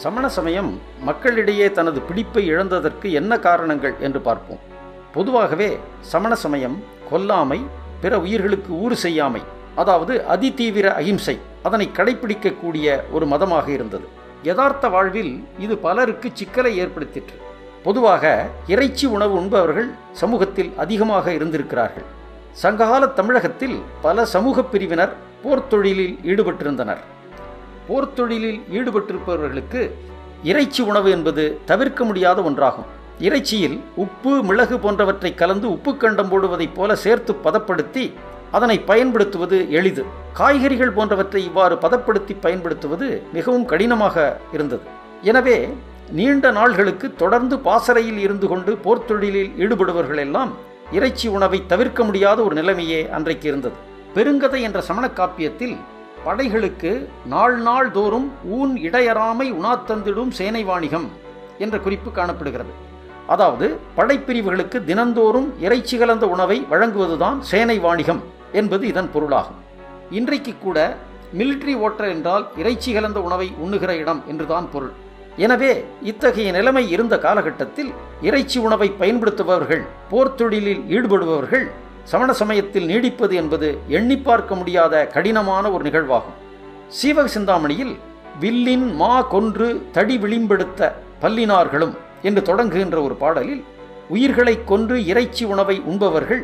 சமண சமயம் மக்களிடையே தனது பிடிப்பை இழந்ததற்கு என்ன காரணங்கள் என்று பார்ப்போம். பொதுவாகவே சமண சமயம் கொல்லாமை, பிற உயிர்களுக்கு ஊறு செய்யாமை, அதாவது அதிதீவிர அகிம்சை, அதனை கடைபிடிக்கக்கூடிய ஒரு மதமாக இருந்தது. யதார்த்த வாழ்வில் இது பலருக்கு சிக்கலை ஏற்படுத்திற்று. பொதுவாக இறைச்சி உணவு உண்பவர்கள் சமூகத்தில் அதிகமாக இருந்திருக்கிறார்கள். சங்ககால தமிழகத்தில் பல சமூக பிரிவினர் போர்த்தொழிலில் ஈடுபட்டிருந்தனர். போர்த்தொழிலில் ஈடுபட்டிருப்பவர்களுக்கு இறைச்சி உணவு என்பது தவிர்க்க முடியாத ஒன்றாகும். இறைச்சியில் உப்பு, மிளகு போன்றவற்றை கலந்து உப்பு கண்டம் போடுவதைப் போல சேர்த்து பதப்படுத்தி அதனை பயன்படுத்துவது எளிது. காய்கறிகள் போன்றவற்றை இவ்வாறு பதப்படுத்தி பயன்படுத்துவது மிகவும் கடினமாக இருந்தது. எனவே நீண்ட நாள்களுக்கு தொடர்ந்து பாசறையில் இருந்து கொண்டு போர்த்தொழிலில் ஈடுபடுபவர்கள் எல்லாம் இறைச்சி உணவை தவிர்க்க முடியாத ஒரு நிலைமையே அன்றைக்கு இருந்தது. பெருங்கதை என்ற சமண காப்பியத்தில் படைகளுக்கு நாள் தோறும் ஊன் இடையறாமை உணாத்தந்திடும் சேனை வாணிகம் என்ற குறிப்பு காணப்படுகிறது. அதாவது படைப்பிரிவுகளுக்கு தினந்தோறும் இறைச்சி கலந்த உணவை வழங்குவதுதான் சேனை வாணிகம் என்பது இதன் பொருளாகும். இன்றைக்கு கூட மிலிட்டரி ஓட்டர் என்றால் இறைச்சி கலந்த உணவை உண்ணுகிற இடம் என்றுதான் பொருள். எனவே இத்தகைய நிலைமை இருந்த காலகட்டத்தில் இறைச்சி உணவை பயன்படுத்துபவர்கள், போர்த்தொழிலில் ஈடுபடுபவர்கள் சமண சமயத்தில் நீடிப்பது என்பது எண்ணி பார்க்க முடியாத கடினமான ஒரு நிகழ்வாகும். சீவக சிந்தாமணியில் வில்லின் மா கொன்று தடி விளிம்பெடுத்த பல்லினார்களும் என்று தொடங்குகின்ற ஒரு பாடலில் உயிர்களை கொன்று இறைச்சி உணவை உண்பவர்கள்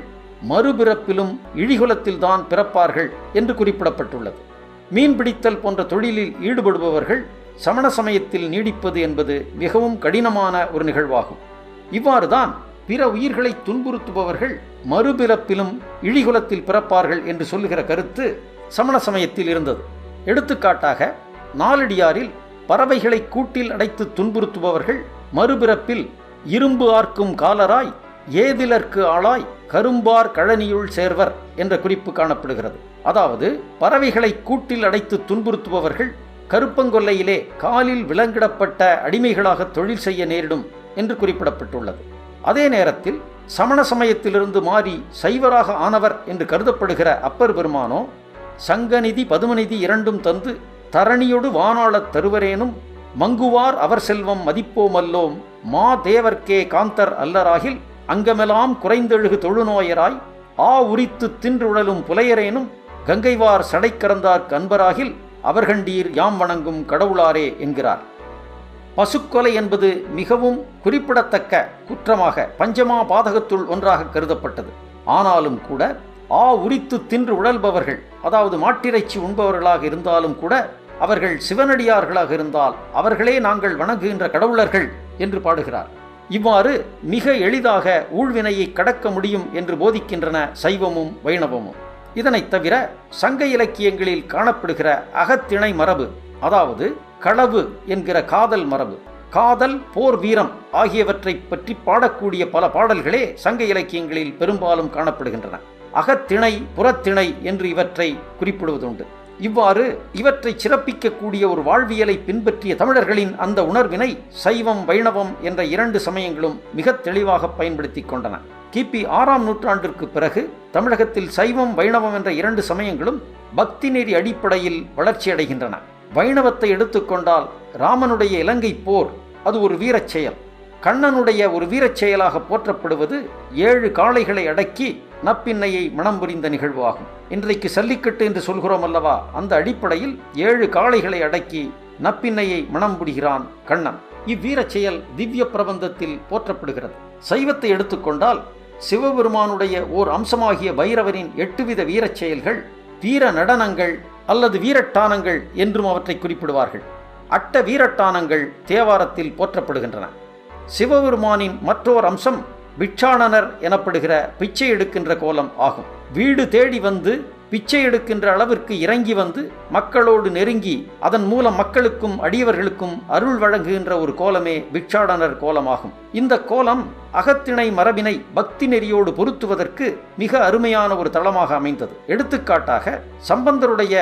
மறுபிறப்பிலும் இழிகுலத்தில்தான் பிறப்பார்கள் என்று குறிப்பிடப்பட்டுள்ளது. மீன்பிடித்தல் போன்ற தொழிலில் ஈடுபடுபவர்கள் சமண சமயத்தில் நீடிப்பது என்பது மிகவும் கடினமான ஒரு நிகழ்வாகும். இவ்வாறுதான் பிற உயிர்களை துன்புறுத்துபவர்கள் மறுபிறப்பிலும் இழிகுலத்தில் பிறப்பார்கள் என்று சொல்லுகிற கருத்து சமண சமயத்தில் இருந்தது. எடுத்துக்காட்டாக நாலடியாரில் பறவைகளை கூட்டில் அடைத்து துன்புறுத்துபவர்கள் மறுபிறப்பில் இரும்பு ஆர்க்கும் காலராய் ஏதிலர்க்கு ஆளாய் கரும்பார் கழனியுள் சேர்வர் என்ற குறிப்பு காணப்படுகிறது. அதாவது பறவைகளை கூட்டில் அடைத்து துன்புறுத்துபவர்கள் கருப்பங்கொல்லையிலே காலில் விலங்கிடப்பட்ட அடிமைகளாக தொழில் செய்ய நேரிடும் என்று குறிப்பிடப்பட்டுள்ளது. அதே நேரத்தில் சமண சமயத்திலிருந்து மாறி சைவராக ஆனவர் என்று கருதப்படுகிற அப்பர் பெருமானோ சங்கநிதி பதுமநிதி இரண்டும் தந்து தரணியொடு வானாளத் தருவரேனும் மங்குவார் அவர் செல்வம் மதிப்போமல்லோம் மா தேவர்க்கே காந்தர் அல்லராகில் அங்கமெலாம் குறைந்தெழுகு தொழுநோயராய் ஆ உரித்து தின்றுழலும் புலையரேனும் கங்கைவார் சடைக்கறந்தார் கண்பராகில் அவர்கண்டீர் யாம் வணங்கும் கடவுளாரே என்கிறார். பசுக்கொலை என்பது மிகவும் குறிப்பிடத்தக்க குற்றமாக பஞ்சமா பாதகத்துள் ஒன்றாக கருதப்பட்டது. ஆனாலும் கூட ஆ உரித்து தின்று உழல்பவர்கள், அதாவது மாட்டிறைச்சி உண்பவர்களாக இருந்தாலும் கூட அவர்கள் சிவனடியார்களாக இருந்தால் அவர்களே நாங்கள் வணங்குகின்ற கடவுளர்கள் என்று பாடுகிறார். இவ்வாறு மிக எளிதாக ஊழ்வினையை கடக்க முடியும் என்று போதிக்கின்றன சைவமும் வைணவமும். இதனைத் தவிர சங்க இலக்கியங்களில் காணப்படுகிற அகத்திணை மரபு, அதாவது களவு என்கிற காதல் மரபு, காதல், போர் வீரம் ஆகியவற்றை பற்றி பாடக்கூடிய பல பாடல்களே சங்க இலக்கியங்களில் பெரும்பாலும் காணப்படுகின்றன. அகத்திணை, புறத்திணை என்று இவற்றை குறிப்பிடுவதுண்டு. இவ்வாறு இவற்றை சிறப்பிக்கக்கூடிய ஒரு வாழ்வியலை பின்பற்றிய தமிழர்களின் அந்த உணர்வினை சைவம் வைணவம் என்ற இரண்டு சமயங்களும் மிக தெளிவாக பயன்படுத்தி கொண்டன. கிபி 6ஆம் நூற்றாண்டிற்கு பிறகு தமிழகத்தில் சைவம் வைணவம் என்ற இரண்டு சமயங்களும் பக்தி நெறி அடிப்படையில் வளர்ச்சியடைகின்றன. வைணவத்தை எடுத்துக்கொண்டால் ராமனுடைய இலங்கை போர் அது ஒரு வீரச் செயல். கண்ணனுடைய ஒரு வீரச் செயலாக போற்றப்படுவது 7 காளைகளை அடக்கி நப்பின்னையை மனம் புரிந்த நிகழ்வாகும். இன்றைக்கு சல்லிக்கட்டு என்று சொல்கிறோம் அல்லவா, அந்த அடிப்படையில் 7 காளைகளை அடக்கி நப்பின்னையை மனம் புரிகிறான் கண்ணன். இவ்வீரச் செயல் திவ்ய பிரபந்தத்தில் போற்றப்படுகிறது. சைவத்தை எடுத்துக்கொண்டால் சிவபெருமானுடைய ஓர் அம்சமாகிய பைரவரின் 8 வித வீரச் செயல்கள் வீர நடனங்கள் அல்லது வீரட்டானங்கள் என்றும் அவற்றை குறிப்பிடுவார்கள். அட்ட வீரட்டானங்கள் தேவாரத்தில் போற்றப்படுகின்றன. சிவபெருமானின் மற்றோர் அம்சம் பிட்சாடனர் எனப்படுகிற பிச்சை எடுக்கின்ற கோலம் ஆகும். வீடு தேடி வந்து பிச்சை எடுக்கின்ற அளவிற்கு இறங்கி வந்து மக்களோடு நெருங்கி அதன் மூலம் மக்களுக்கும் அடியவர்களுக்கும் அருள் வழங்குகின்ற ஒரு கோலமே பிட்சாடனர் கோலமாகும். இந்த கோலம் அகத்திணை மரபினை பக்தி நெறியோடு பொருத்துவதற்கு மிக அருமையான ஒரு தளமாக அமைந்தது. எடுத்துக்காட்டாக சம்பந்தருடைய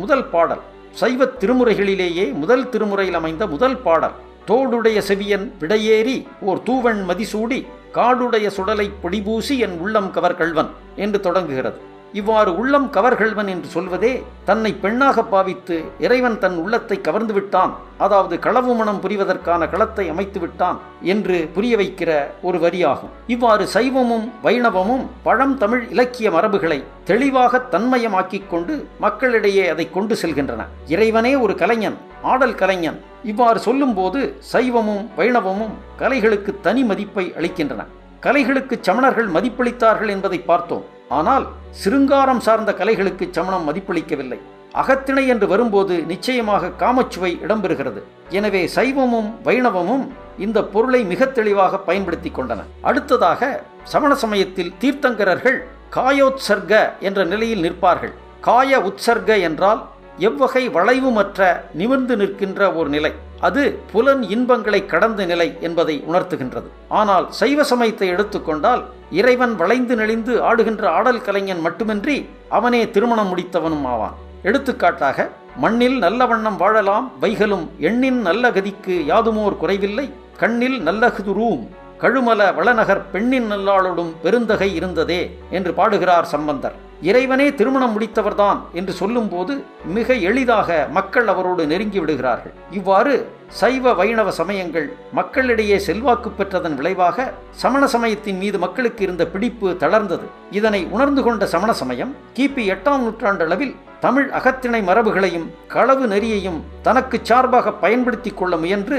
முதல் பாடல், சைவ திருமுறைகளிலேயே முதல் திருமுறையில் அமைந்த முதல் பாடல், தோடுடைய செவியன் விடையேறி ஓர் தூவன் மதிசூடி காடுடைய சுடலை பொடிபூசி என் உள்ளம் கவர் கள்வன் என்று தொடங்குகிறது. இவ்வாறு உள்ளம் கவர்கள்வன் என்று சொல்வதே தன்னை பெண்ணாக பாவித்து இறைவன் தன் உள்ளத்தை கவர்ந்து விட்டான், அதாவது களவு மனம் புரிவதற்கான களத்தை அமைத்து விட்டான் என்று புரிய வைக்கிற ஒரு வரியாகும். இவ்வாறு சைவமும் வைணவமும் பழந்தமிழ் இலக்கிய மரபுகளை தெளிவாக தன்மயமாக்கிக் கொண்டு மக்களிடையே அதை கொண்டு செல்கின்றன. இறைவனே ஒரு கலைஞன், ஆடல் கலைஞன். இவ்வாறு சொல்லும்போது சைவமும் வைணவமும் கலைகளுக்கு தனி மதிப்பை அளிக்கின்றன. கலைகளுக்கு சமணர்கள் மதிப்பளித்தார்கள் என்பதை பார்த்தோம். ஆனால் சிருங்காரம் சார்ந்த கலைகளுக்கு சமணம் மதிப்பளிக்கவில்லை. அகத்திணை என்று வரும்போது நிச்சயமாக காமச்சுவை இடம்பெறுகிறது. எனவே சைவமும் வைணவமும் இந்த பொருளை மிக தெளிவாக பயன்படுத்தி கொண்டன. அடுத்ததாக சமண சமயத்தில் தீர்த்தங்கரர்கள் காயோத்சர்க என்ற நிலையில் நிற்பார்கள். காய உற்சர்க என்றால் எவ்வகை வளைவுமற்ற நிமிர்ந்து நிற்கின்ற ஒரு நிலை. அது புலன் இன்பங்களை கடந்த நிலை என்பதை உணர்த்துகின்றது. ஆனால் சைவ சமயத்தை எடுத்துக்கொண்டால் இறைவன் வளைந்து நெளிந்து ஆடுகின்ற ஆடல் கலைஞன் மட்டுமின்றி அவனே திருமணம் முடித்தவனும் ஆவான். எடுத்துக்காட்டாக, மண்ணில் நல்ல வண்ணம் வாழலாம் வைகலும் எண்ணின் நல்ல கதிக்கு யாதுமோர் குறைவில்லை கண்ணில் நல்லகுதுரூம் கழுமல வளநகர் பெண்ணின் நல்லாளோடும் பெருந்தகை இருந்ததே என்று பாடுகிறார் சம்பந்தர். இறைவனே திருமணம் முடித்தவர்தான் என்று சொல்லும்போது மிக எளிதாக மக்கள் அவரோடு நெருங்கி விடுகிறார்கள். இவ்வாறு சைவ வைணவ சமயங்கள் மக்களிடையே செல்வாக்கு பெற்றதன் விளைவாக சமண சமயத்தின் மீது மக்களுக்கு இருந்த பிடிப்பு தளர்ந்தது. இதனை உணர்ந்து கொண்ட சமண சமயம் கிபி 8ஆம் நூற்றாண்டளவில் தமிழ் அகத்திணை மரபுகளையும் களவு நெறியையும் தனக்கு சார்பாக பயன்படுத்தி கொள்ள முயன்று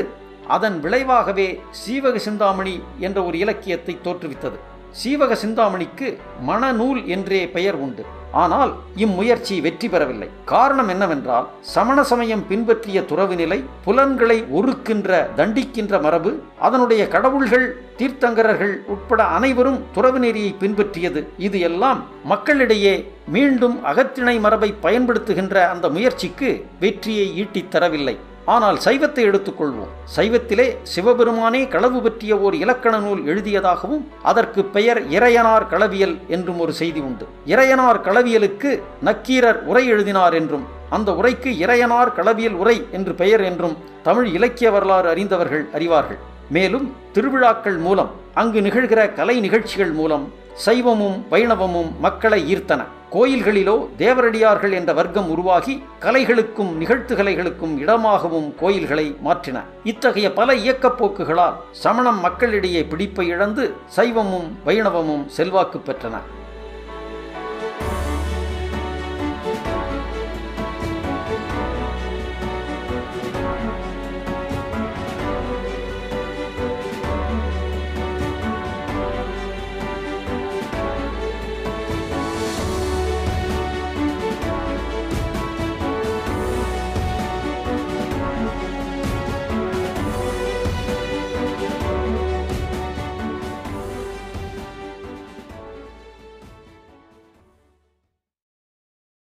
அதன் விளைவாகவே சீவக சிந்தாமணி என்ற ஒரு இலக்கியத்தை தோற்றுவித்தது. சீவக சிந்தாமணிக்கு மணநூல் என்றே பெயர் உண்டு. ஆனால் இம்முயற்சி வெற்றி பெறவில்லை. காரணம் என்னவென்றால், சமண சமயம் பின்பற்றிய துறவு நிலை, புலன்களை ஒருக்கின்ற தண்டிக்கின்ற மரபு, அதனுடைய கடவுள்கள் தீர்த்தங்கரர்கள் உட்பட அனைவரும் துறவு நெறியை பின்பற்றியது. இது எல்லாம் மக்களிடையே மீண்டும் அகத்திணை மரபை பயன்படுத்துகின்ற அந்த முயற்சிக்கு வெற்றியை ஈட்டித் தரவில்லை. ஆனால் சைவத்தை எடுத்துக்கொள்வோம். சைவத்திலே சிவபெருமானே களவு பற்றிய ஓர் இலக்கண நூல் எழுதியதாகவும் அதற்கு பெயர் இறையனார் களவியல் என்றும் ஒரு செய்தி உண்டு. இறையனார் களவியலுக்கு நக்கீரர் உரை எழுதினார் என்றும் அந்த உரைக்கு இறையனார் களவியல் உரை என்று பெயர் என்றும் தமிழ் இலக்கிய வரலாறு அறிந்தவர்கள் அறிவார்கள். மேலும் திருவிழாக்கள் மூலம், அங்கு நிகழ்கிற கலை நிகழ்ச்சிகள் மூலம் சைவமும் வைணவமும் மக்களை ஈர்த்தன. கோயில்களிலோ தேவரடியார்கள் என்ற வர்க்கம் உருவாகி கலைகளுக்கும் நிகழ்த்துகலைகளுக்கும் இடமாகவும் கோயில்களை மாற்றின. இத்தகைய பல இயக்கப்போக்குகளால் சமணம் மக்களிடையே பிடிப்பை இழந்து சைவமும் வைணவமும் செல்வாக்கு பெற்றன.